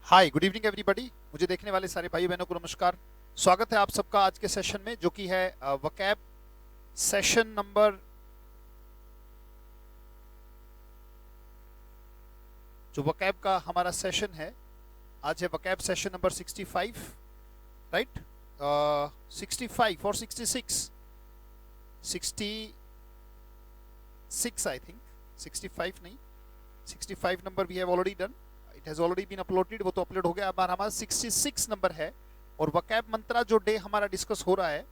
हाय, good evening everybody. मुझे देखने वाले सारे भाई बहनों को नमस्कार। स्वागत है आप सबका आज के सेशन में, जो कि है वकैब सेशन नंबर, जो वकैब का हमारा सेशन है आज है वकैब सेशन नंबर 65, राइट। 65 और 66, 66 आई थिंक, 65 नहीं, 65 number we have already done, it has already been uploaded, वो तो अपलोड हो गया। अब हमारा 66 नंबर है और वकैब मंत्रा जो डे हमारा डिस्कस हो रहा है,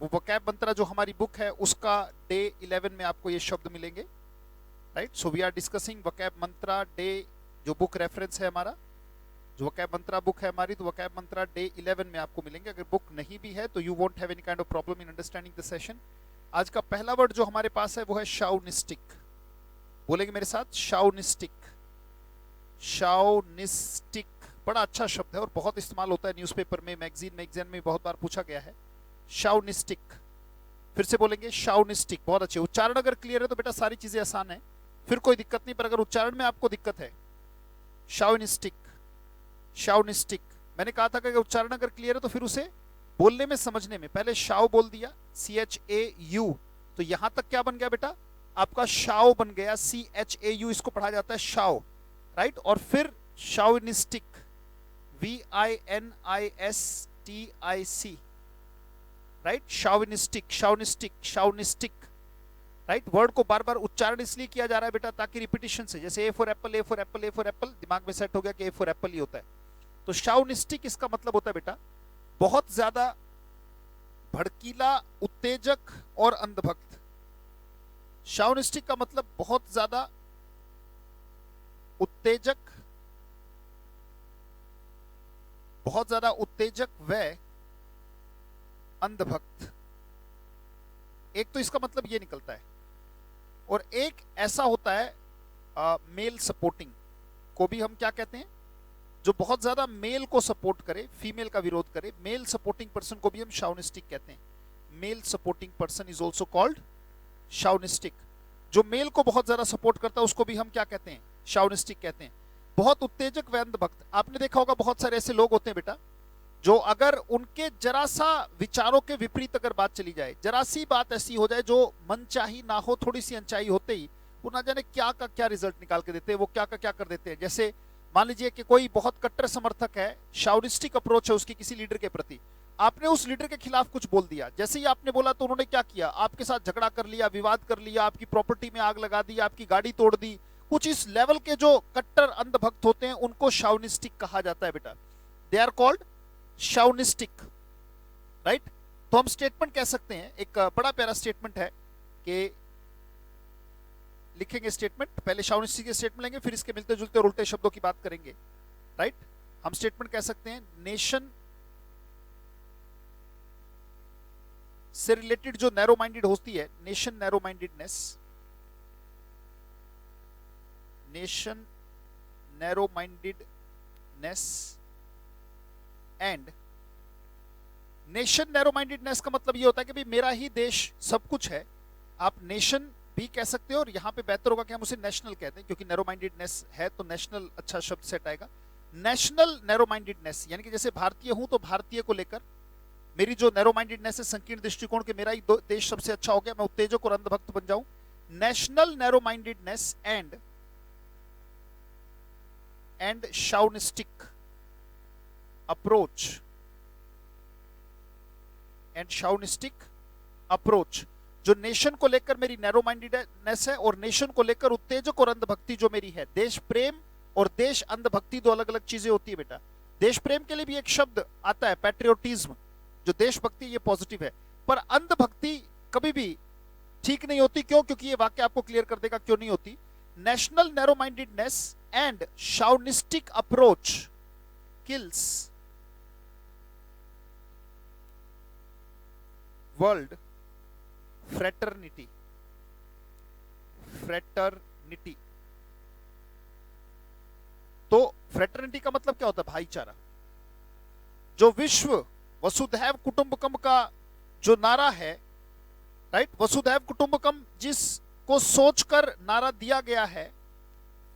वो वकैब मंत्रा जो हमारी बुक है उसका डे 11 में आपको ये शब्द मिलेंगे, right. So we are discussing vocab mantra day, जो बुक रेफरेंस है हमारा, जो वकैब मंत्रा बुक है हमारी, तो वकैब मंत्रा डे 11 में आपको मिलेंगे। अगर बुक नहीं भी है तो you won't have any kind of problem in understanding the session. आज का पहला वर्ड जो हमारे पास है वो है शाउनिस्टिक। बोलेंगे मेरे साथ, शाउनिस्टिक। शाउनिस्टिक बड़ा अच्छा शब्द है और बहुत इस्तेमाल होता है न्यूज़पेपर में, मैगजीन में, एग्जाम में बहुत बार पूछा गया है। शाउनिस्टिक, फिर से बोलेंगे शाउनिस्टिक। बहुत अच्छे, उच्चारण अगर क्लियर है तो बेटा सारी चीजें आसान है, फिर कोई दिक्कत नहीं। पर अगर उच्चारण में आपको दिक्कत है, शाउनिस्टिक, शाउनिस्टिक। मैंने कहा था कि अगर उच्चारण अगर क्लियर है तो फिर उसे बोलने में, समझने में, पहले शाव बोल दिया, CHAU, तो यहां तक क्या बन गया बेटा, आपका शाव बन गया, CHAU, इसको पढ़ा जाता है शाव, राइट। और फिर शाउनिस्टिक, VINISTIC, राइट। शाउनिस्टिक, शाउनिस्टिक, शाउनिस्टिक, राइट। वर्ड को बार बार उच्चारण इसलिए किया जा रहा है बेटा ताकि रिपीटिशन से, जैसे A for Apple, A for Apple, A for Apple, दिमाग में सेट हो गया कि A फॉर एप्पल ही होता है। तो शाउनिस्टिक इसका मतलब होता है बेटा बहुत ज्यादा भड़कीला, उत्तेजक और अंधभक्त। शाउनिस्टिक का मतलब बहुत ज्यादा उत्तेजक, बहुत ज्यादा उत्तेजक व अंधभक्त। एक तो इसका मतलब ये निकलता है, और एक ऐसा होता है मेल सपोर्टिंग को भी हम क्या कहते हैं, जो बहुत ज्यादा मेल को सपोर्ट करे, फीमेल का विरोध करे, मेल सपोर्टिंग पर्सन को भी हम शाउनिस्टिक कहते हैं। Male supporting person is also called chauvinistic. जो मेल को बहुत ज्यादा सपोर्ट करता है उसको भी हम क्या कहते हैं, शाउनिस्टिक कहते हैं। बहुत उत्तेजक व अंधभक्त, आपने देखा होगा बहुत सारे ऐसे लोग होते हैं बेटा, जो अगर उनके जरा सा विचारों के विपरीत अगर बात चली जाए, जरा सी बात ऐसी हो जाए जो मनचाही ना हो, थोड़ी सी अनचाही होते ही वो ना जाने क्या का क्या रिजल्ट निकाल के देते हैं, वो क्या का क्या कर देते हैं। जैसे मान लीजिए कि कोई बहुत कट्टर समर्थक है, शाउनिस्टिक अप्रोच है उसकी किसी लीडर के प्रति, आपने उस लीडर के खिलाफ कुछ बोल दिया, जैसे ही आपने बोला तो उन्होंने क्या किया, आपके साथ झगड़ा कर लिया, विवाद कर लिया, आपकी प्रॉपर्टी में आग लगा दी, आपकी गाड़ी तोड़ दी। कुछ इस लेवल के जो कट्टर अंधभक्त होते हैं उनको शाउनिस्टिक कहा जाता है बेटा, दे आर कॉल्ड शाउनिस्टिक, राइट। तो हम स्टेटमेंट कह सकते हैं, एक बड़ा प्यारा स्टेटमेंट है कि लिखेंगे स्टेटमेंट, पहले शाउनिस्टिक के स्टेटमेंट लेंगे, फिर इसके मिलते जुलते और उल्टे शब्दों की बात करेंगे, राइट। हम स्टेटमेंट कह सकते हैं, नेशन से रिलेटेड जो नैरो माइंडेड होती है, nation narrow mindedness, nation narrow mindedness and nation narrow mindedness का मतलब ये होता है कि भाई मेरा ही देश सब कुछ है। आप नेशन भी कह सकते हो, और यहां पे बेहतर होगा कि हम उसे नेशनल कहते हैं, क्योंकि नैरो माइंडेडनेस है तो नेशनल अच्छा शब्द सेट आएगा। नेशनल नैरो माइंडेडनेस यानी कि जैसे भारतीय हूं तो भारतीय को लेकर मेरी जो नैरो माइंडेडनेस है, संकीर्ण दृष्टिकोण के मेरा ही देश सबसे अच्छा हो गया, मैं उत्तेजक और अंधभक्त बन जाऊं। National narrow mindedness and chauvinistic approach, and chauvinistic approach, जो नेशन को लेकर मेरी नैरो माइंडेडनेस है और नेशन को लेकर उत्तेजक और अंधभक्ति जो मेरी है। देश प्रेम और देश अंधभक्ति दो अलग अलग चीजें होती है बेटा। देश प्रेम के लिए भी एक शब्द आता है पैट्रियोटिज्म, जो देशभक्ति ये पॉजिटिव है, पर अंधभक्ति कभी भी ठीक नहीं होती। क्यों? क्योंकि ये वाक्य आपको क्लियर कर देगा क्यों नहीं होती। National narrow mindedness and chauvinistic approach kills world fraternity, fraternity. तो फ्रेटर्निटी का मतलब क्या होता है? भाईचारा। जो विश्व वसुधैव कुटुंबकम का जो नारा है, राइट, वसुधैव कुटुंबकम जिसको सोचकर नारा दिया गया है,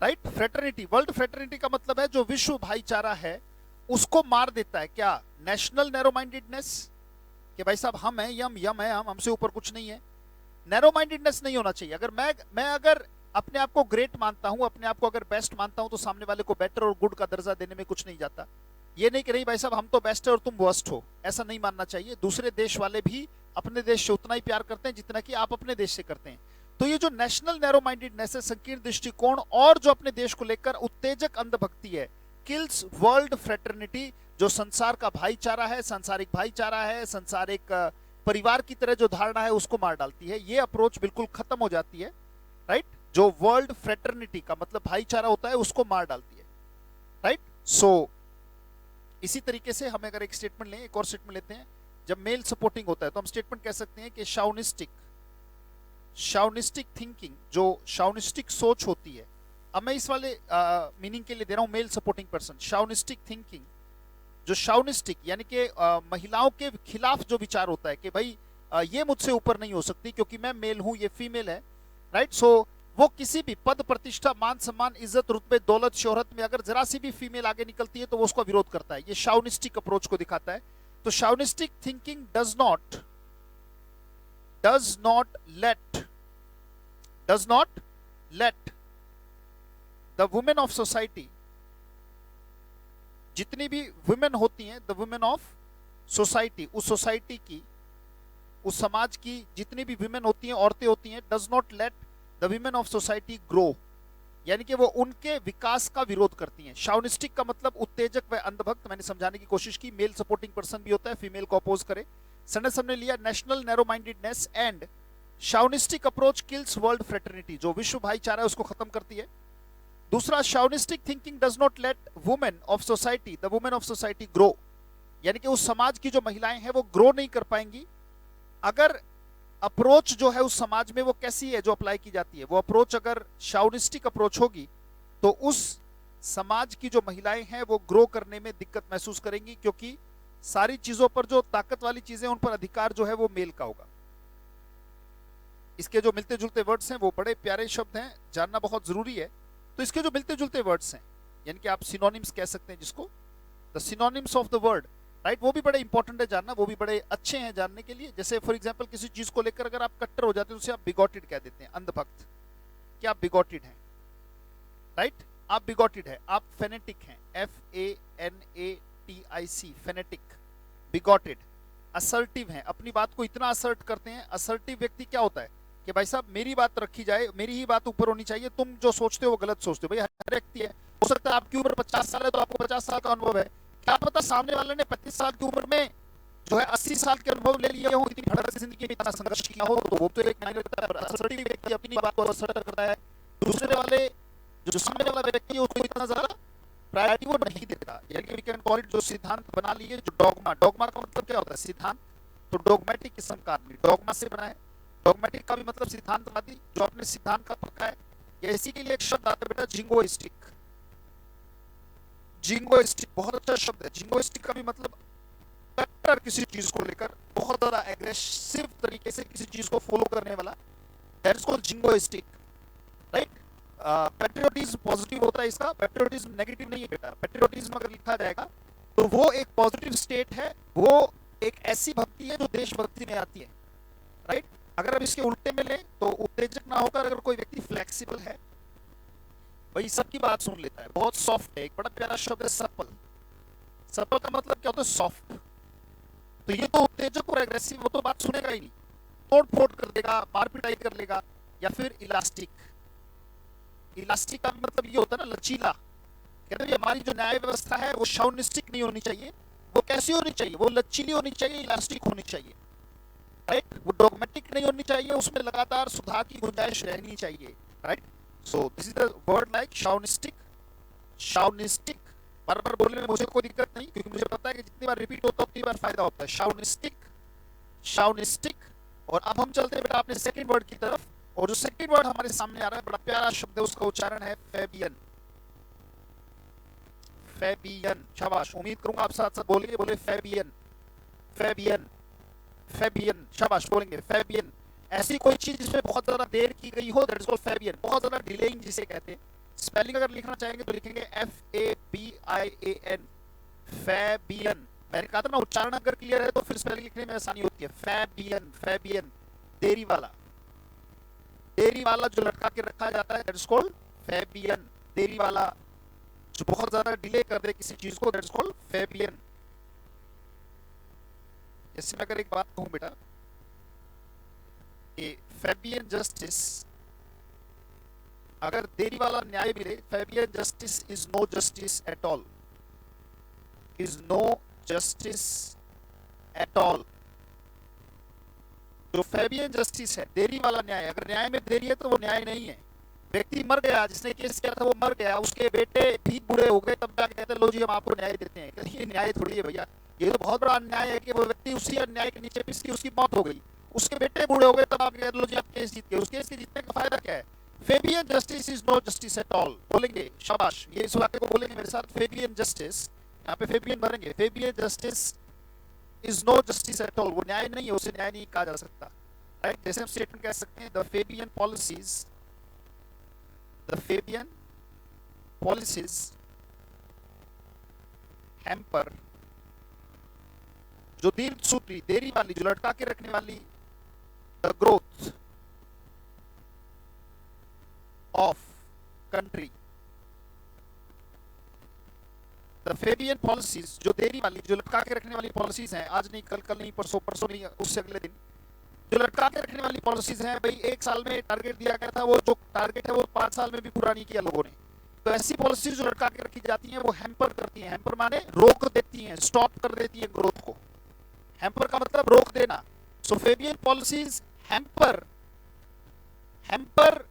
राइट। फ्रेटर्निटी, वर्ल्ड फ्रेटर्निटी का मतलब है जो विश्व भाईचारा है उसको मार देता है। क्या? नेशनल नैरो माइंडेडनेस, कि भाई साहब हम हैं, यम यम है, हम हमसे ऊपर कुछ नहीं है। नैरो माइंडेडनेस नहीं होना चाहिए। अगर मैं अगर अपने आप को ग्रेट मानता हूं, अपने आप को अगर बेस्ट मानता हूं, तो सामने वाले को बेटर और गुड का दर्जा देने में कुछ नहीं जाता। ये नहीं कि नहीं भाई साहब हम तो बेस्ट है और तुम वर्स्ट हो, ऐसा नहीं मानना चाहिए। दूसरे देश वाले भी अपने देश से उतना ही प्यार करते हैं जितना कि आप अपने देश से करते हैं। तो ये जो नेशनल नैरो माइंडेडनेस है, संकीर्ण दृष्टिकोण, और जो अपने देश को लेकर उत्तेजक अंधभक्ति है, किल्स वर्ल्ड फ्रेटर्निटी, जो संसार का भाईचारा है, सांसारिक भाईचारा है, सांसारिक परिवार की तरह जो धारणा है उसको मार डालती है। ये अप्रोच बिल्कुल खत्म हो जाती है, राइट। जो वर्ल्ड फ्रेटर्निटी का मतलब भाईचारा होता है उसको मार डालती है, राइट। सो इसी तरीके से हम अगर एक स्टेटमेंट लें, एक और स्टेटमेंट लेते हैं, जब मेल सपोर्टिंग होता है तो हम स्टेटमेंट कह सकते हैं कि शाउनिस्टिक थिंकिंग, जो शाउनिस्टिक सोच होती है। अब मैं इस वाले मीनिंग के लिए दे रहा हूं मेल सपोर्टिंग पर्सन। शाउनिस्टिक थिंकिंग, जो शाउनिस्टिक यानी कि महिलाओं के खिलाफ जो विचार होता है कि भाई ये मुझसे ऊपर नहीं हो सकती क्योंकि मैं मेल हूं, ये फीमेल है, राइट। सो वो किसी भी पद, प्रतिष्ठा, मान सम्मान, इज्जत, रुतबे, दौलत, शोहरत में अगर जरा सी भी फीमेल आगे निकलती है तो वो उसका विरोध करता है। ये शाउनिस्टिक अप्रोच को दिखाता है। तो chauvinistic thinking does not let the women of society, जितनी भी वुमेन होती हैं, द वुमेन ऑफ सोसाइटी, उस सोसाइटी की, उस समाज की जितनी भी वुमेन होती हैं, औरतें होती हैं, does not let the women of society grow, यानी कि वो उनके विकास का विरोध करती हैं। शाउनिस्टिक का मतलब उत्तेजक व अंधभक्त। मैंने समझाने की कोशिश की, मेल सपोर्टिंग पर्सन भी होता है, फीमेल को अपोज करे। सनस हमने लिया national narrow mindedness and chauvinistic approach kills world fraternity, जो विश्व भाईचारा है उसको खत्म करती है। दूसरा, chauvinistic thinking does not let women of society, the women of society grow, यानी कि उस समाज की जो महिलाएं हैं वो ग्रो नहीं कर पाएंगी। अगर अप्रोच जो है उस समाज में वो कैसी है जो अप्लाई की जाती है, वो अप्रोच अगर शाउनिस्टिक अप्रोच होगी तो उस समाज की जो महिलाएं हैं वो ग्रो करने में दिक्कत महसूस करेंगी, क्योंकि सारी चीजों पर जो ताकत वाली चीजें उन पर अधिकार जो है वो मेल का होगा। इसके जो मिलते जुलते वर्ड्स हैं वो बड़े प्यारे शब्द हैं, जानना बहुत जरूरी है। तो इसके जो मिलते जुलते वर्ड्स हैं, यानी कि आप सिनोनिम्स कह सकते हैं जिसको, the synonyms of the word, right, वो भी बड़े इंपॉर्टेंट है जानना, वो भी बड़े अच्छे हैं जानने के लिए। जैसे फॉर एग्जांपल किसी चीज को लेकर अगर आप कट्टर हो जाते हैं तो उसे आप बिगॉटेड कह देते हैं, अंधभक्त। क्या आप बिगॉटेड हैं, राइट, आप बिगॉटेड है, आप फेनेटिक हैं, FANATIC, फेनेटिक, बिगॉटेड। असर्टिव हैं, अपनी बात को इतना असर्ट करते हैं। असर्टिव व्यक्ति क्या होता है कि भाई साहब मेरी बात रखी जाए, मेरी ही बात ऊपर होनी चाहिए, तुम जो सोचते हो वो गलत सोचते हो। भाई हर व्यक्ति है, हो सकता है आपकी उम्र 50 साल है तो आपको 50 साल का अनुभव है, क्या पता सामने वाले ने 35 साल की उम्र में जो है 80 साल के अनुभव ले लिया हो, इतनी भड़क से जिंदगी में इतना संघर्ष किया हो, तो वो तो एक मायने रखता है। असर्टिव व्यक्ति अपनी बात को असर्ट करता है, दूसरे वाले जो सामने वाला व्यक्ति है उसको इतना ज्यादा प्रायोरिटी वो नहीं देता। यानी कि वी कैन कॉल इट, जो सिद्धांत बना लिए, जो डॉगमा, डॉगमा का मतलब क्या होता है, सिद्धांत। तो डॉगमेटिक किस्म का आदमी डॉगमा से बना है। डॉगमेटिक का भी मतलब सिद्धांतवादी, जो अपने सिद्धांत का पक्का है। या इसी के लिए एक शब्द आता है बेटा, जिंगोइस्टिक। जिंगोइस्टिक बहुत अच्छा शब्द है। जिंगोइस्टिक का भी मतलब कट्टर किसी चीज को लेकर बहुत ज्यादा एग्रेसिव तरीके से किसी चीज को फॉलो करने वाला, that is called jingoistic, right. Patriotism positive होता है इसका, पेट्रियोटिज्म नेगेटिव नहीं है बेटा। पेट्रियोटिज्म अगर लिखा जाएगा तो वो एक पॉजिटिव स्टेट है, वो एक ऐसी भक्ति है जो देशभक्ति में आती है, राइट। अगर हम इसके उल्टे में लें तो उत्तेजक ना होकर अगर कोई व्यक्ति फ्लेक्सिबल है, भाई सबकी बात सुन लेता है, बहुत सॉफ्ट है। एक बड़ा प्यारा शब्द है सपल। सपल का मतलब क्या होता है, सॉफ्ट। तो ये तो उत्तेजक और एग्रेसिव, वो तो बात सुनेगा ही नहीं, तोड़ फोड़ कर देगा, मार पिटाई कर लेगा। या फिर इलास्टिक, इलास्टिक का मतलब ये होता है ना लचीला। कहते हैं हमारी जो न्याय व्यवस्था है वो शाउनिस्टिक नहीं होनी चाहिए। वो कैसी होनी चाहिए, वो लचीली होनी चाहिए, इलास्टिक होनी चाहिए, राइट। वो डॉगमेटिक नहीं होनी चाहिए, उसमें लगातार सुधार की गुंजाइश रहनी चाहिए, right. So this is the word like chauvinistic. Chauvinistic बार बार बोलने में मुझे कोई दिक्कत नहीं, क्योंकि मुझे पता है कि जितनी बार रिपीट होता है उतनी बार फायदा होता है। शाउनिस्टिक, शाउनिस्टिक। और अब हम चलते हैं बेटा अपने सेकंड वर्ड की तरफ, और जो सेकंड वर्ड हमारे सामने आ रहा है बड़ा प्यारा शब्द है, उसका उच्चारण है फेबियन। फेबियन, शाबाश। उम्मीद करूंगा आप साथ साथ बोलेंगे, बोले फेबियन, फेबियन, फेबियन, शाबाश बोलेंगे फेबियन। ऐसी कोई चीज जिसमें बहुत ज्यादा देर की गई हो, दैट इज कॉल्ड फेबियन। बहुत ज्यादा डिलेइंग जिसे कहते हैं, स्पेलिंग अगर लिखना चाहेंगे तो लिखेंगे FABIAN, फैबियन। मैंने कहा था ना, उच्चारण अगर क्लियर है तो फिर स्पेलिंग लिखने में आसानी होती है। फैबियन, फैबियन, देरी वाला, देरी वाला जो लटका के रखा जाता है दैट इज कॉल्ड फैबियन। देरी वाला जो बहुत ज्यादा डिले कर दे किसी चीज को, दैट इज कॉल्ड फैबियन। जैसे मैं अगर एक बात कहूं बेटा, कि फैबियन जस्टिस, अगर देरी वाला न्याय मिले, Fabian justice is no justice at all, is no justice at all. जो फैबियन जस्टिस है, देरी वाला न्याय, अगर न्याय में देरी है तो वो न्याय नहीं है। व्यक्ति मर गया, जिसने केस किया था वो मर गया, उसके बेटे भी बूढ़े हो गए, तब जाके कहते हैं लो जी हम आपको न्याय देते हैं। ये न्याय थोड़ी है भैया, ये तो बहुत बड़ा अन्याय है कि वो व्यक्ति उसी अन्याय के नीचे पिस के उसकी मौत हो गई, उसके बेटे बूढ़े हो गए, तब आप कहते लो जी आप केस जीत गए। उस केस के जीतने का फायदा क्या है? Fabian justice is no justice at all. बोलेंगे शाबाश, ये इस वाक्य को बोलेंगे मेरे साथ, फेबियन जस्टिस, यहाँ पे फेबियन भरेंगे, Fabian justice is no justice at all. वो न्याय नहीं है, उसे न्याय नहीं कहा जा सकता, राइट। जैसे हम स्टेटमेंट कह सकते हैं, the Fabian policies, the Fabian policies hamper, जो दीर्घ सूत्री, देरी वाली, जो लटका के रखने वाली, the growth of country, the Fabian policies, जो देरी वाली, जो लटका के रखने वाली पॉलिसीज हैं, आज नहीं कल, कल नहीं परसों, परसों नहीं उससे अगले दिन, जो लटका के रखने वाली पॉलिसीज हैं, भाई एक साल में टारगेट दिया गया था, वो जो टारगेट है वो 5 साल में भी पूरा नहीं किया लोगों ने। तो ऐसी पॉलिसीज जो लटका के रखी जाती हैं वो हैम्पर करती हैं। हैम्पर माने रोक देती हैं, स्टॉप कर देती हैं ग्रोथ को। हैम्पर का मतलब रोक देना। So Fabian policies hamper, hamper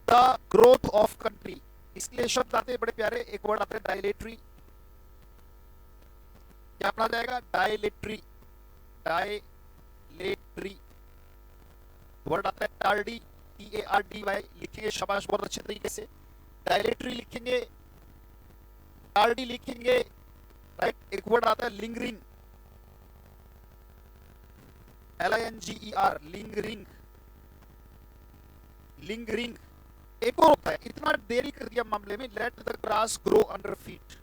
the growth of country. इसलिए शब्द आते हैं बड़े प्यारे, एक वर्ड आता है डायलेटरी, क्या पढ़ा जाएगा? Dilatory, dilatory. वर्ड आता है टार्डी, TARDY, लिखेंगे शाबाश बहुत अच्छे तरीके से। डायलेटरी लिखेंगे, टार्डी लिखेंगे, राइट। एक वर्ड आता है लिंगरिंग, LINGER, लिंगरिंग, लिंगरिंग। एक और होता है, इतना देरी कर दिया मामले में, let the grass grow under feet,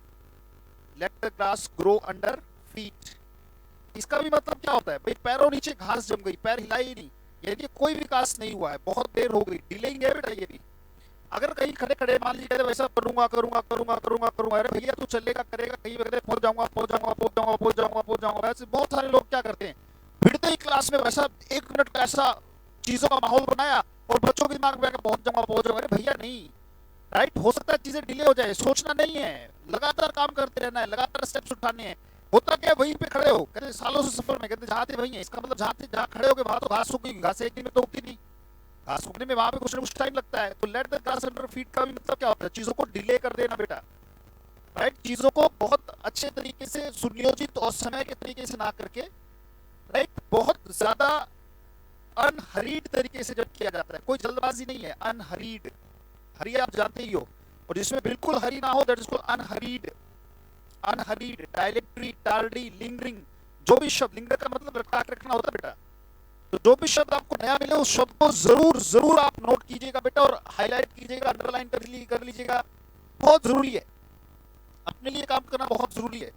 let the grass grow under feet. इसका भी मतलब क्या होता है? भाई पैरों नीचे घास जम गई, पैर हिला ही नहीं, यानी कोई विकास नहीं हुआ है, बहुत देर हो गई, डिलेइंग है बेटा ये भी। अगर कहीं खड़े खड़े मान लीजिए वैसा करूंगा करूंगा करूंगा करूंगा करूंगा, अरे भैया तू चलेगा करेगा, कहीं वगैरह पहुंच जाऊंगा पहुंच जाऊंगा पहुंच जाऊंगा पहुंच जाऊंगा पहुंच जाऊंगा। वैसे बहुत सारे लोग क्या करते हैं, भिड़ते ही क्लास में वैसा 1 मिनट का ऐसा चीजों का माहौल बनाया और बच्चों के दिमाग में पहुंच जाऊंगा पहुंच जाऊंगा। अरे भैया नहीं, राइट। हो सकता है चीजें डिले हो जाए, सोचना नहीं है, लगातार काम करते रहना है, लगातार स्टेप्स उठाने हैं। होता क्या, वहीं पे खड़े हो, कहते सालों से सफर में, कहते जहाँ थे वहीं है। इसका मतलब जहाँ खड़े हो गए वहां तो घास सूख गई, घास एक दिन में तो उगती नहीं, घास सूखने में वहां पे कुछ ना कुछ टाइम लगता है। तो let the grass under feet का भी मतलब क्या होता है? चीजों को डिले कर देना बेटा, राइट। चीजों को बहुत अच्छे तरीके से सुनियोजित और समय के तरीके से ना करके, राइट, बहुत ज्यादा अनहरीड तरीके से जब किया जाता है, कोई जल्दबाजी नहीं है, अनहरीड। हरी आप जानते ही हो, और जिसमें बिल्कुल हरी ना हो that is called unhurried, unhurried. Dilatory, tardy, lingering, जो भी शब्द, लिंगर का मतलब लटका के रखना होता है बेटा। तो जो भी शब्द आपको नया मिले उस शब्द को जरूर जरूर आप नोट कीजिएगा बेटा, और हाईलाइट कीजिएगा, अंडरलाइन कर लीजिएगा, बहुत जरूरी है, अपने लिए काम करना बहुत जरूरी है,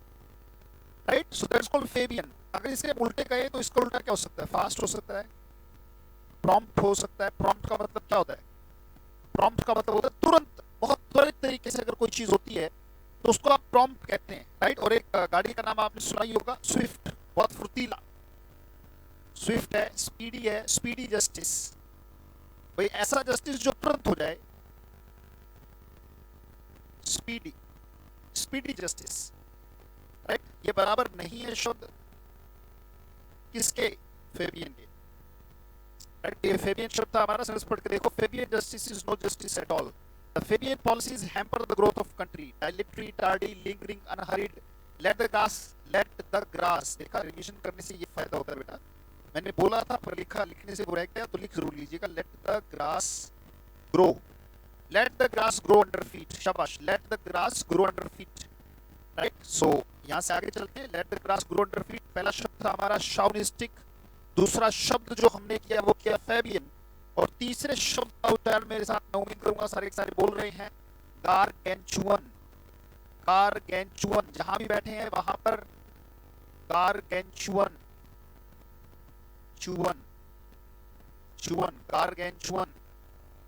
right. So that's called Fabian. अगर इसके उल्टे कहे तो इसका उल्टा क्या हो सकता है? फास्ट हो सकता है, प्रॉम्प्ट हो सकता है। प्रॉम्प्ट का मतलब क्या होता है? प्रॉम्प्ट का मतलब होता है तुरंत, बहुत त्वरित तरीके से अगर कोई चीज होती है तो उसको आप प्रॉम्प्ट कहते हैं, राइट। और एक गाड़ी का नाम आपने सुना ही होगा, स्विफ्ट, बहुत फुर्तीला स्विफ्ट है, स्पीडी है, स्पीडी जस्टिस। भाई ऐसा जस्टिस जो तुरंत हो जाए, स्पीडी, स्पीडी जस्टिस, राइट। ये बराबर नहीं है शब्द किसके? फेबियन के, राइट। ये फेबियन शब्द था हमारा, समझ पढ़ के देखो। Fabian justice is no justice at all. The Fabian policies hamper the growth of country. Dilatory, tardy, lingering, unhurried. Let the grass. देखा, रिविजन करने से ये फायदा होता है बेटा। मैंने बोला था पर लिखा, लिखने से बुरा गया, तो लिख जरूर लीजिएगा। Let the grass grow. Let the grass grow under feet. शाबाश, let the grass grow under feet. Right? So यहाँ से आगे चलते हैं। Let the grass grow under feet। पहला शब्द था हमारा chauvinistic। दूसरा शब्द जो हमने किया वो किया Fabian। और तीसरे शब्द का उच्चारण मेरे साथ मैं उम्मीद करूंगा सारे के सारे बोल रहे हैं, गारगेंचुअन, गारगेंचुअन, जहां भी बैठे हैं वहां पर गारगेंचुअन, चुअन, चुअन, गारगेंचुअन,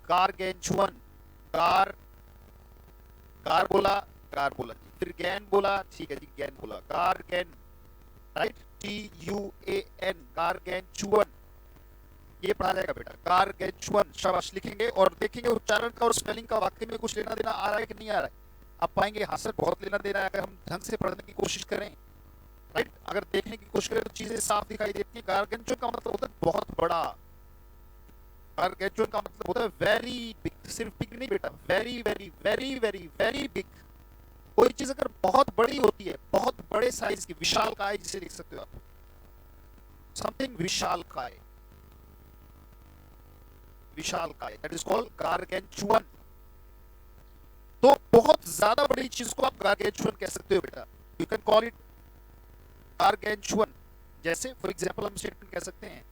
गारगेंचुअन, गार, गार बोला, गार बोला जी, फिर गैन बोला, ठीक है जी, गैन बोला, गारगेन, राइट, TUAN, गारगेंचुअन, ये पढ़ा जाएगा बेटा, गारगेंचुअन, शाबाश, लिखेंगे और देखेंगे उच्चारण का और स्पेलिंग का वाकई में कुछ लेना देना आ रहा है कि नहीं आ रहा है। आप पाएंगे हाँ सर बहुत लेना देना है अगर हम ढंग से पढ़ने की कोशिश करें, राइट, अगर देखने की कोशिश करें तो चीजें साफ दिखाई देती है। गारगेंचुअन का मतलब होता है बहुत बड़ा, गारगेंचुअन का मतलब होता है वेरी बिग, सिर्फ बिग नहीं बेटा, very very very very very big. कोई चीज अगर बहुत बड़ी होती है, बहुत बड़े साइज की, विशालकाय जिसे लिख सकते हो आप, समथिंग विशालकाय, विशालकाय, दैट इज कॉल्ड गारगेंचुअन। तो बहुत ज्यादा बड़ी चीज को आप गारगेंचुअन कह सकते हो बेटा, यू कैन कॉल इट गारगेंचुअन। जैसे फॉर एग्जांपल हम स्टेटमेंट कह सकते हैं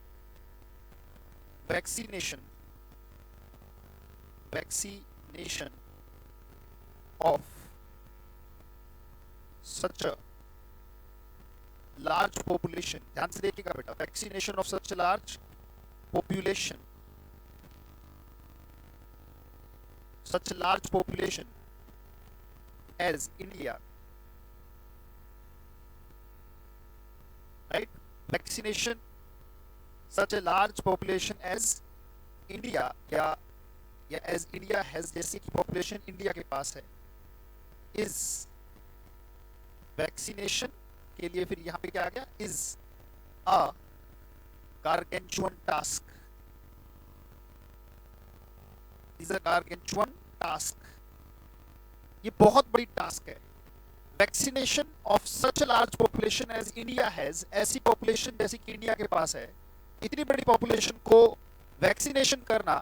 vaccination, vaccination of such a large population, ध्यान से देखिएगा बेटा, vaccination of such a large population, such a large population as India, right? Vaccination such a large population as India, या as India has, जैसे कि population India के पास है, is, vaccination के लिए फिर यहाँ पे क्या आ गया, is a gargantuan task, is a gargantuan task, ये बहुत बड़ी टास्क है। Vaccination of such a large population as India has, ऐसी पॉपुलेशन जैसी कि इंडिया के पास है, इतनी बड़ी पॉपुलेशन को वैक्सीनेशन करना,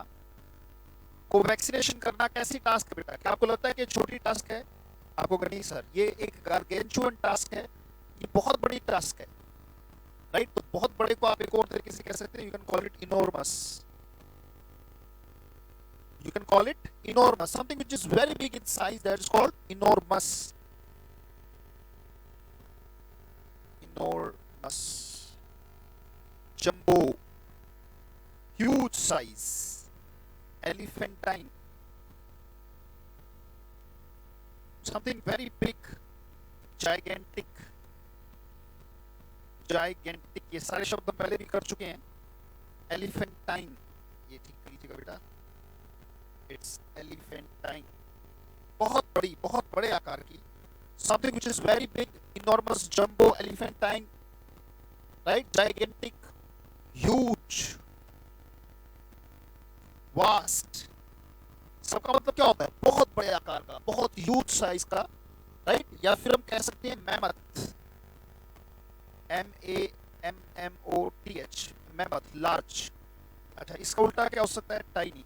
कैसी टास्क है बेटा? क्या आपको लगता है कि छोटी टास्क है? आपको नहीं सर, ये एक गारगेंचुअन टास्क है, ये बहुत बड़ी टास्क है, राइट? तो बहुत बड़े को आप एक और तरीके से कह सकते हैं, you can call it enormous, you can call it enormous, something which is very big in size, that is called enormous, enormous, jumbo, huge size, elephantine, something very big, gigantic, gigantic, ये सारे शब्द हम पहले भी कर चुके हैं। elephantine, ये ठीक कीजिएगा बेटा, इट्स एलिफेंटाइन, बहुत बड़ी, बहुत बड़े आकार की, something which is very big, enormous, jumbo, elephantine, right, gigantic, huge, vast, सबका मतलब क्या होता है? बहुत बड़े आकार का, बहुत ह्यूज साइज का, राइट? या फिर हम कह सकते हैं मैमथ, MAMMOTH, मैमथ, लार्ज। अच्छा, इसका उल्टा क्या हो सकता है? Tiny,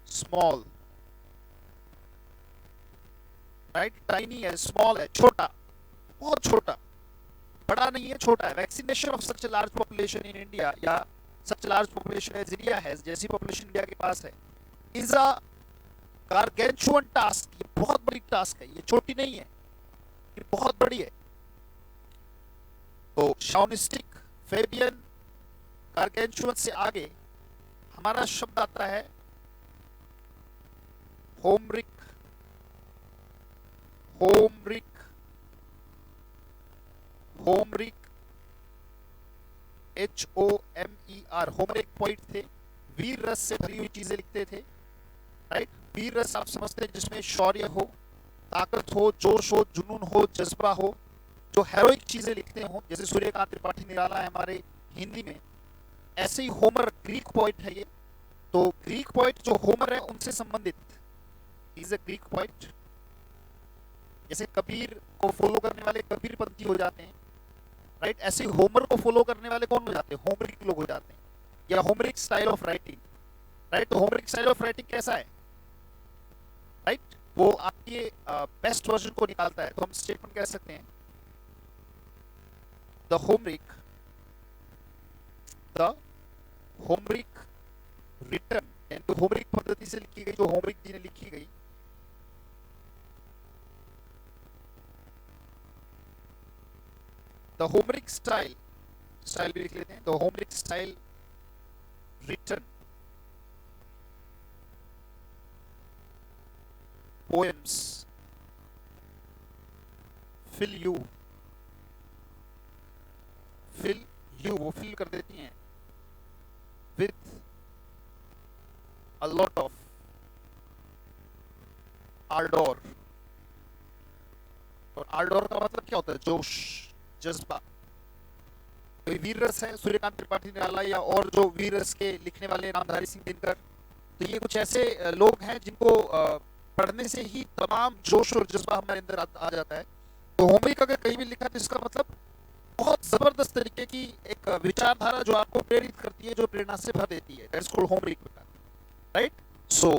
small, right? टाइनी है, स्मॉल है, छोटा, बहुत छोटा, बड़ा नहीं है, छोटा है। Vaccination of such large population in India, या such large population as India has, जैसी पॉपुलेशन इंडिया के पास है, इज अ गारगेंचुअन टास्क, ये बहुत बड़ी टास्क है, ये छोटी नहीं है, ये बहुत बड़ी है। तो शाउनिस्टिक, फेबियन, गारगेंचुअन से आगे हमारा शब्द आता है Homeric, Homeric, Homeric, HOMER, Homeric poet थे, वीर रस से भरी हुई चीजें लिखते थे, राइट? वीर रस आप समझते हैं जिसमें शौर्य हो, ताकत हो, जोश हो, जुनून हो, जज्बा हो, जो हेरोइक चीजें लिखते हो, जैसे सूर्यकांत त्रिपाठी निराला है हमारे हिंदी में, ऐसे ही होमर ग्रीक पोइट है ये। तो ग्रीक पोइट जो होमर है उनसे संबंधित, इज अ ग्रीक पोइट। जैसे कबीर को फॉलो करने वाले कबीरपंथी हो जाते हैं, राइट? ऐसे ही होमर को फॉलो करने वाले कौन हो जाते हैं? होमरिक लोग हो जाते हैं, या Homeric style of writing, right? तो होमरिक स्टाइल ऑफ राइटिंग कैसा है, राइट? वो आपके बेस्ट वर्जन को निकालता है। तो हम स्टेटमेंट कह सकते हैं the Homeric, the Homeric return, यानी होमरिक पद्धति से लिखी गई, जो होमरिक जी ने लिखी गई, द होमरिक स्टाइल, स्टाइल भी लिख लेते हैं, the Homeric style written poems fill you, fill you वो फिल कर देती हैं with a lot of ardour. और आर्डोर का मतलब क्या होता है? जोश, जज्बा। कोई वीर रस है सूर्यकांत त्रिपाठी निराला या और जो वीर रस के लिखने वाले नामधारी सिंह दिनकर, तो ये कुछ ऐसे लोग हैं जिनको पढ़ने से ही तमाम जोश और जज्बा हमारे अंदर आ जाता है। तो होमरिक अगर कहीं भी लिखा तो इसका मतलब बहुत जबरदस्त तरीके की एक विचारधारा जो आपको प्रेरित करती है, जो प्रेरणा से भर देती है, दैट्स कॉल्ड होमरिक बेटा, राइट। सो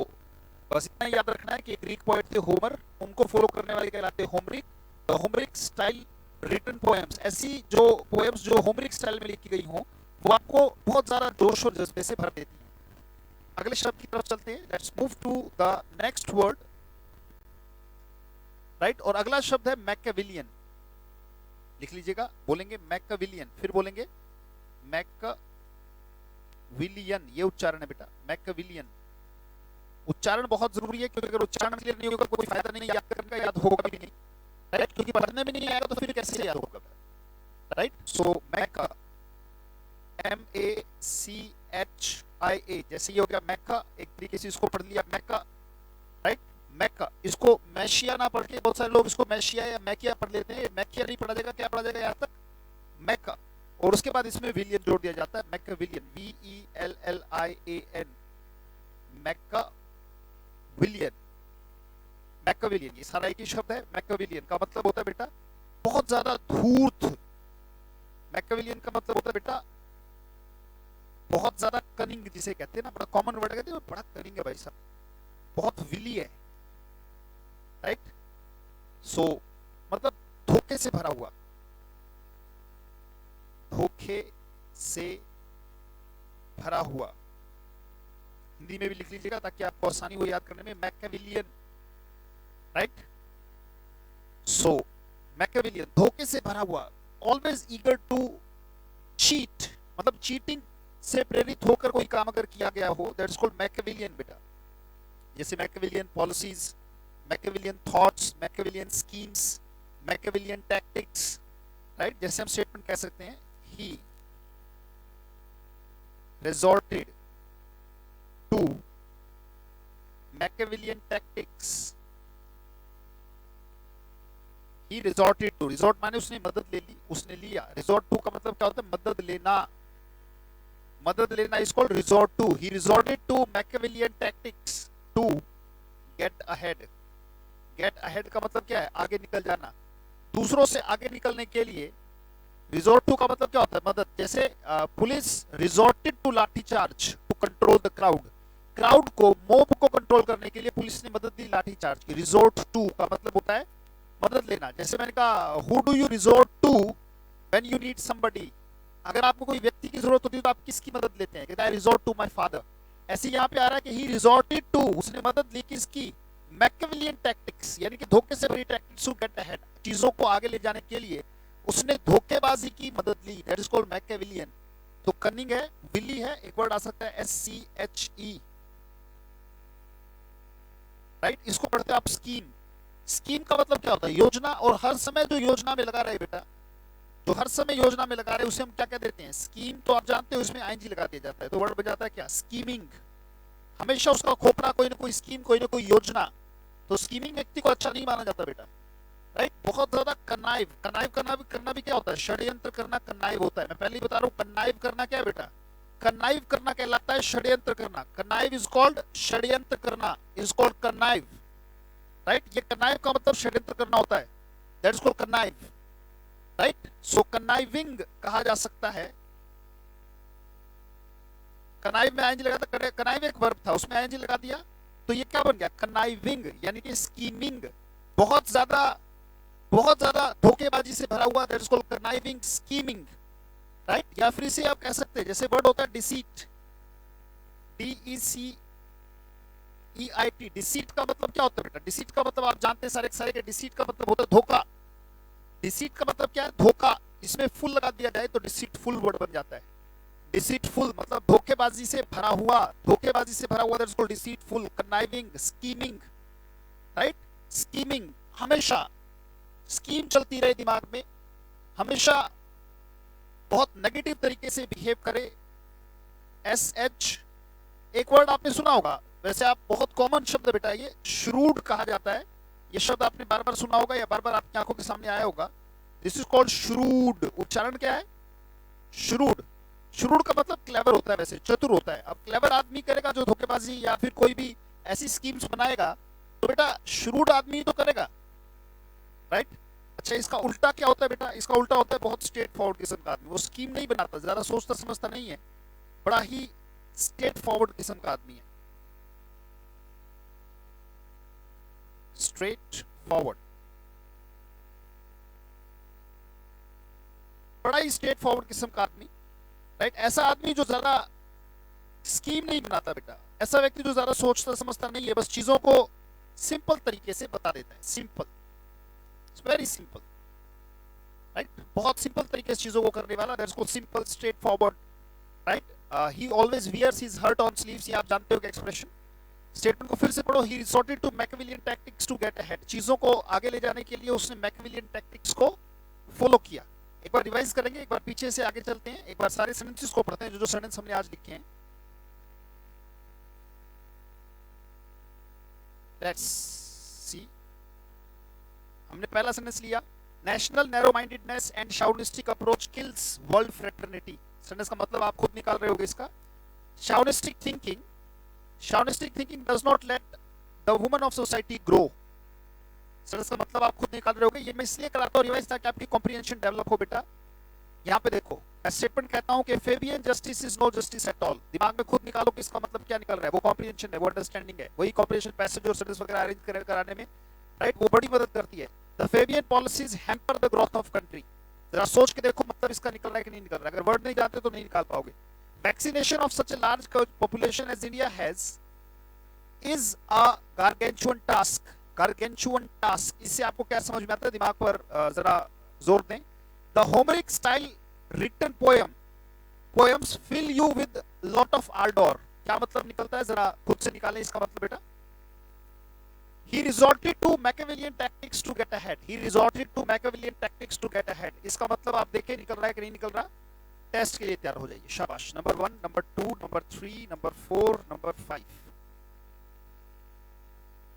बस इतना याद रखना है कि ग्रीक पोएट थे होमर, उनको फॉलो करने वाले कहलाते हैं Homeric. The Homeric style written poems, ऐसी जो पोएम्स जो होमरिक स्टाइल में लिखी गई हों वो आपको बहुत ज्यादा जोश और जज्बे से भर देती हैं। अगले शब्द की तरफ चलते हैं, let's move to the next word, right. और अगला शब्द है मैकियावेलियन, लिख लीजिएगा, बोलेंगे मैकियावेलियन, फिर बोलेंगे मैकियावेलियन, ये उच्चारण है बेटा, मैकियावेलियन। उच्चारण बहुत जरूरी है, क्योंकि अगर उच्चारण क्लियर नहीं होगा कोई फायदा नहीं याद करने का, याद होगा भी नहीं, राइट, क्योंकि पढ़ने में नहीं आएगा तो फिर कैसे याद होगा, राइट। सो मैका, MACHIA, जैसे ये हो गया मैका, एक तरीके से इसको पढ़ लिया मैका, राइट। मैका, इसको मैशिया ना पढ़ के बहुत सारे लोग इसको मैशिया या मैकिया पढ़ लेते हैं, मैकिया नहीं पढ़ा जाएगा, क्या पढ़ा जाएगा यहाँ तक? मैका। और उसके बाद इसमें विलियन जोड़ दिया जाता है, मैकियावेलियन, VELLIAN, मैकियावेलियन, मैकियावेलियन, ये सारा एक ही शब्द है। मैकियावेलियन का मतलब होता है बेटा बहुत ज्यादा धूर्त, मैकियावेलियन का मतलब होता है बेटा बहुत ज्यादा कनिंग, जिसे कहते हैं ना, बड़ा कॉमन वर्ड कहते हैं, बड़ा कनिंग है भाई साहब, बहुत विली है, राइट। सो मतलब धोखे से भरा हुआ, धोखे से भरा हुआ, हिंदी में भी लिख लीजिएगा ताकि आपको आसानी हो याद करने में, मैकियावेलियन, राइट। सो मैकियावेलियन, धोखे से भरा हुआ, ऑलवेज ईगर टू चीट, मतलब चीटिंग से प्रेरित होकर कोई काम अगर किया गया हो, दैट्स कॉल्ड मैकियावेलियन बेटा। जैसे Machiavellian policies, Machiavellian thoughts, Machiavellian schemes, Machiavellian tactics, right. जैसे हम स्टेटमेंट कह सकते हैं, he resorted to Machiavellian tactics, he resorted to, resort माने उसने मदद ले ली, उसने लिया, resort to का मतलब क्या होता है? मदद लेना, मदद लेना is called resort to, he resorted to Machiavellian tactics to get ahead, get ahead का मतलब क्या है? आगे निकल जाना, दूसरों से आगे निकलने के लिए। रिजोर्ट टू का मतलब क्या होता है? मदद। जैसे police resorted to lathi charge to control the crowd, crowd को, मोब को कंट्रोल करने के लिए पुलिस ने मदद दी लाठी चार्ज की। रिजोर्ट टू का मतलब होता है मदद लेना। जैसे मैंने कहा, who do you resort to when you need somebody, अगर आपको कोई व्यक्ति की जरूरत होती है तो आप किसकी मदद लेते हैं? कहता है रिजोर्ट टू माय फादर। ऐसे यहाँ पे आ रहा है कि ही रिजोर्टेड टू, उसने मदद ली किसकी? मैकियावेलियन टैक्टिक्स, यानी कि धोखे से भरी टैक्टिक्स टू गेट अहेड, चीजों को आगे ले जाने के लिए उसने धोखेबाजी की मदद ली, दैट इज कॉल्ड मैकियावेलियन। तो कनिंग है, विली है, एक वर्ड आ सकता है SCHE, राइट। इसको पढ़ते हैं आप स्कीम। स्कीम का मतलब क्या होता है? योजना। और हर समय जो योजना में लगा रहे बेटा, जो हर समय योजना में लगा रहे उसे हम क्या कह देते हैं? स्कीम। तो आप जानते हो इसमें ING लगा दिया जाता है, तो वर्ड बन जाता है क्या? स्कीमिंग। हमेशा उसका खोपड़ा कोई ना कोई स्कीम, कोई ना कोई योजना। तो स्कीमिंग व्यक्ति को अच्छा नहीं माना जाता बेटा, राइट। बहुत ज्यादा कनाइव, कनाइव करना भी क्या होता है? षड्यंत्र करना कनाइव होता है। मैं पहले ही बता रहा हूं, कनाइव करना क्या है बेटा? कनाइव करना कहलाता है षड्यंत्र करना। कनाइव इज कॉल्ड षड्यंत्र करना, इज कॉल्ड कनाइव, राइट। ये कनाइव का मतलब षड्यंत्र करना होता है, that is called कनाइव, right. So conniving कहा जा सकता है। कनाइव में ING लगा था, कनाइव एक वर्ब था, उसमें ING लगा दिया तो ये क्या बन गया? कनाइविंग, यानी कि स्कीमिंग, बहुत ज्यादा धोखेबाजी से भरा हुआ, that is called conniving, scheming, right. या फिर इसे आप कह सकते हैं, जैसे वर्ड होता है डिसीट, DECEIT। डिसीट का मतलब क्या होता है बेटा? डिसीट का मतलब आप जानते हैं सारे के डिसीट का मतलब होता है धोखा। डिसीट का मतलब क्या है? धोखा। इसमें फुल लगा दिया जाए तो डिसीटफुल वर्ड बन जाता है। डिसीटफुल मतलब धोखेबाजी से भरा हुआ, धोखेबाजी से भरा हुआ, that's called deceitful. Conniving, scheming, right. Scheming, हमेशा स्कीम चलती रहे दिमाग में, हमेशा बहुत नेगेटिव तरीके से बिहेव करे। एस एच, एक वर्ड आपने सुना होगा, वैसे आप बहुत कॉमन शब्द है बेटा, ये श्रूड कहा जाता है। ये शब्द आपने बार बार सुना होगा या बार बार आपकी आंखों के सामने आया होगा। This is called shrewd. उच्चारण क्या है? श्रूड। श्रूड का मतलब क्लेवर होता है, वैसे चतुर होता है। अब क्लेवर आदमी करेगा जो धोखेबाजी या फिर कोई भी ऐसी स्कीम्स बनाएगा, तो बेटा श्रूड आदमी तो करेगा, राइट। अच्छा, इसका उल्टा क्या होता है बेटा? इसका उल्टा होता है बहुत स्ट्रेट फॉरवर्ड किस्म का आदमी। वो स्कीम नहीं बनाता, ज्यादा सोचता समझता नहीं है, बड़ा ही स्ट्रेट फॉरवर्ड किस्म का आदमी है। स्ट्रेट फॉरवर्ड, बड़ा ही स्ट्रेट फॉरवर्ड किस्म का आदमी, राइट। ऐसा आदमी जो ज्यादा स्कीम नहीं बनाता बेटा, ऐसा व्यक्ति जो ज्यादा सोचता समझता नहीं है, बस चीजों को सिंपल तरीके से बता देता है। Simple, it's very simple, right. बहुत सिंपल तरीके से चीजों को करने वाला, that's called simple, straightforward, right. He always wears his heart on sleeves, ये आप जानते हो क्या एक्सप्रेशन। स्टेटमेंट को फिर से पढ़ो। He resorted to Machiavellian tactics to get ahead, चीजों को आगे ले जाने के लिए उसने मैकियावेलियन टैक्टिक्स को फॉलो किया। एक बार रिवाइज करेंगे, एक बार पीछे से आगे चलते हैं, एक बार सारे सेंटेंसेस को पढ़ते हैं जो जो सेंटेंस हमने आज लिखे हैं। लेट्स सी, हमने पहला सेंटेंस लिया, national narrow mindedness and chauvinistic approach kills world fraternity. Sentence का मतलब आप खुद निकाल रहे होगे इसका। Chauvinistic thinking, chauvinistic thinking does not let the woman of society grow. Sentence का मतलब आप खुद निकाल रहे होगे। ये मैं इसलिए कराता हूँ रिवाइज ताकि आपकी कॉम्प्रिहेंशन डेवलप हो बेटा। यहाँ पे देखो, मैं स्टेटमेंट कहता हूँ कि Fabian justice is no justice at all. दिमाग में खुद निकालो कि इसका मतलब क्या निकल रहा है। वो कॉम्प्रिहेंशन है, वो अंडरस्टैंडिंग है, वही कॉम्प्रिहेंशन पैसेज और सेंटेंस वगैरह अरेंज कराने में, राइट, वो बड़ी मदद करती है। The Fabian policies hamper the growth of country. जरा सोच के देखो मतलब इसका निकल रहा है कि नहीं निकल रहा है। अगर वर्ड नहीं जानते तो नहीं निकाल पाओगे। Vaccination of such a large population as India has is a gargantuan task. Gargantuan task, इससे आपको क्या समझ में आता है? दिमाग पर जरा जोर दें। The Homeric style written poem, poems fill you with lot of ardour. क्या मतलब निकलता है? जरा खुद से निकालें इसका मतलब बेटा। He resorted to Machiavellian tactics to get ahead. He resorted to Machiavellian tactics to get ahead. इसका मतलब आप देखें निकल रहा है कि नहीं निकल रहा। टेस्ट के लिए तैयार हो जाइए, शाबाश। Number 1, number 2, number 3, number 4, number 5,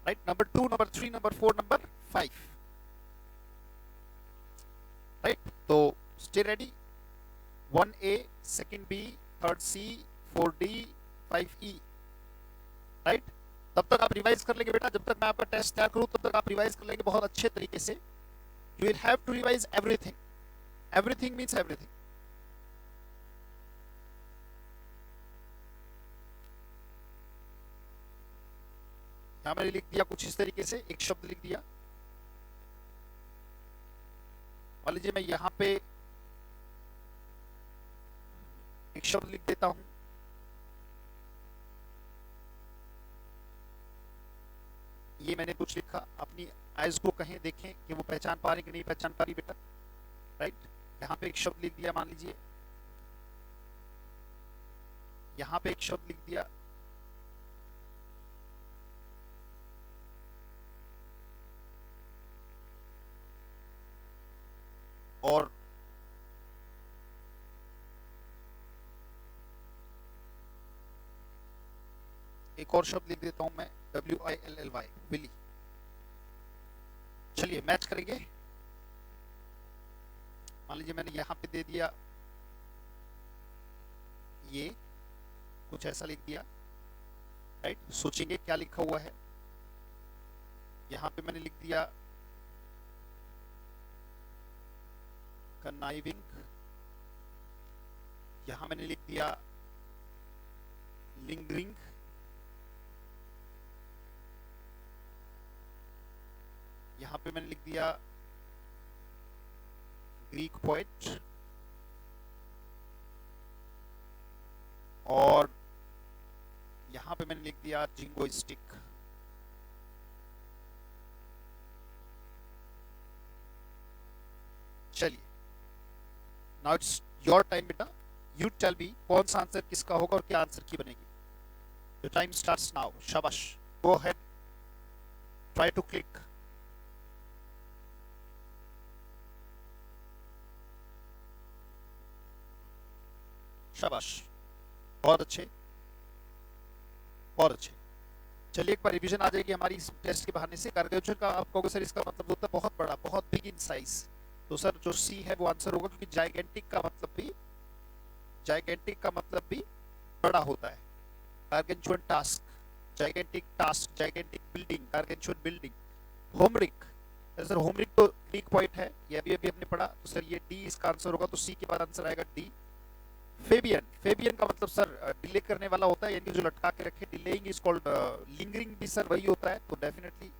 right. Number 2, number 3, number 4, number 5, right. तो stay ready. 1A, 2B, 3C, 4D, 5E, right. तब तक आप रिवाइज कर लेंगे बेटा। जब तक मैं आपका टेस्ट तैयार करूं तब तक आप रिवाइज कर लेंगे बहुत अच्छे तरीके से। You will have to revise everything. Everything means everything. यहां मैंने लिख दिया कुछ इस तरीके से, एक शब्द लिख दिया। मान लीजिए मैं यहां पे एक शब्द लिख देता हूं, ये मैंने कुछ लिखा। अपनी आइज को कहें, देखें कि वो पहचान पा रही कि नहीं पहचान पा रही बेटा, राइट। यहां पे एक शब्द लिख दिया, मान लीजिए यहां पे एक शब्द लिख दिया, और एक और शब्द लिख देता हूं मैं, WILLY, विली। चलिए मैच करेंगे। मान लीजिए मैंने यहां पे दे दिया, ये कुछ ऐसा लिख दिया, राइट। सोचेंगे क्या लिखा हुआ है। यहां पे मैंने लिख दिया कनाइविंग, यहां मैंने लिख दिया लिंगरिंग, यहां पे मैंने लिख दिया ग्रीक पोएट, और यहां पे मैंने लिख दिया जिंगोइस्टिक। चलिए नाउ इट्स योर टाइम बेटा, यू टेल मी कौन सा आंसर किसका होगा और क्या आंसर की बनेगी. Your time starts now. शाबाश, go ahead, try to click. शाबाश, बहुत अच्छे, बहुत अच्छे. चलिए एक बार रिवीजन आ जाएगी हमारी इस टेस्ट के बहाने से. गार्गेचुअन का आप कहोगे सर इसका मतलब होता है बहुत बड़ा, बहुत बिग इन साइज. तो सर जो सी है वो आंसर होगा, क्योंकि जाइगेंटिक का मतलब भी बड़ा होता है. Gargantuan task, gigantic building, gargantuan building. Homeric, sir Homeric तो ग्रीक पॉइंट है, ये अभी हमने पढ़ा. तो सर ये डी इसका आंसर होगा, तो सी के बाद आंसर आएगा डी. फेबियन का मतलब सर डिले करने वाला होता है, यानी जो लटका के रखे. डिलेइंग इज कॉल्ड लिंगरिंग, भी सर वही होता है. तो डेफिनेटली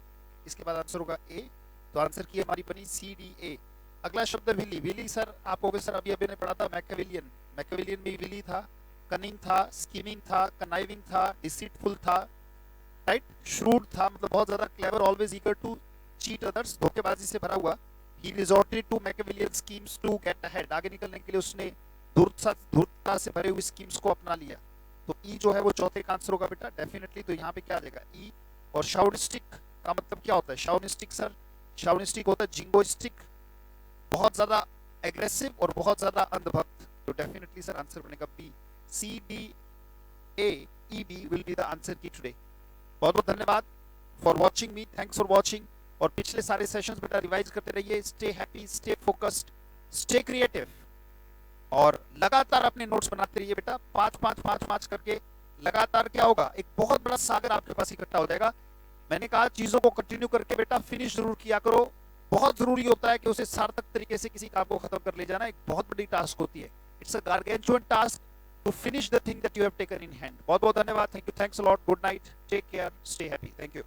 इसके बाद आंसर होगा ए. तो आंसर की हमारी बनी सी डी ए. अगला शब्द विली. विली सर आप होगे सर अभी ने पढ़ा था मैकियावेलियन. मैकियावेलियन में विली था, कनिंग था, स्कीमिंग था, कनाइविंग था, डिसीटफुल था, राइट. श्रूड था, मतलब बहुत ज्यादा clever, always eager to cheat others, धोखेबाजी से भरा हुआ. He resorted to Machiavellian schemes to get ahead, आगे निकलने के लिए उसने धूर्तता से भरे हुए स्कीम्स को अपना लिया. तो ई जो है वो चौथे का आंसर होगा बेटा डेफिनेटली. तो यहाँ पे क्या आ जाएगा ई. और शाउनिस्टिक का मतलब क्या होता है? शाउनिस्टिक सर, शाउनिस्टिक होता है जिंगोइस्टिक, बहुत ज्यादा एग्रेसिव और बहुत ज्यादा अंधभक्त. तो डेफिनेटली सर आंसर बनेगा B. C D A E B will be the answer की टुडे. बहुत बहुत धन्यवाद for watching me, thanks for watching. और पिछले सारे सेशंस बेटा रिवाइज करते रहिए. Stay happy, stay focused, stay creative, और लगातार अपने नोट्स बनाते रहिए बेटा. 5-5-5-5 करके लगातार क्या होगा, एक बहुत बड़ा सागर आपके पास इकट्ठा हो जाएगा. मैंने कहा चीजों को कंटिन्यू करके बेटा फिनिश जरूर किया करो. बहुत जरूरी होता है कि उसे सार्थक तरीके से किसी काम को खत्म कर ले जाना, एक बहुत बड़ी टास्क होती है. It's a gargantuan task to finish the thing that you have taken in hand. बहुत बहुत धन्यवाद. Thank you, thanks a lot. Good night, take care, stay happy. Thank you.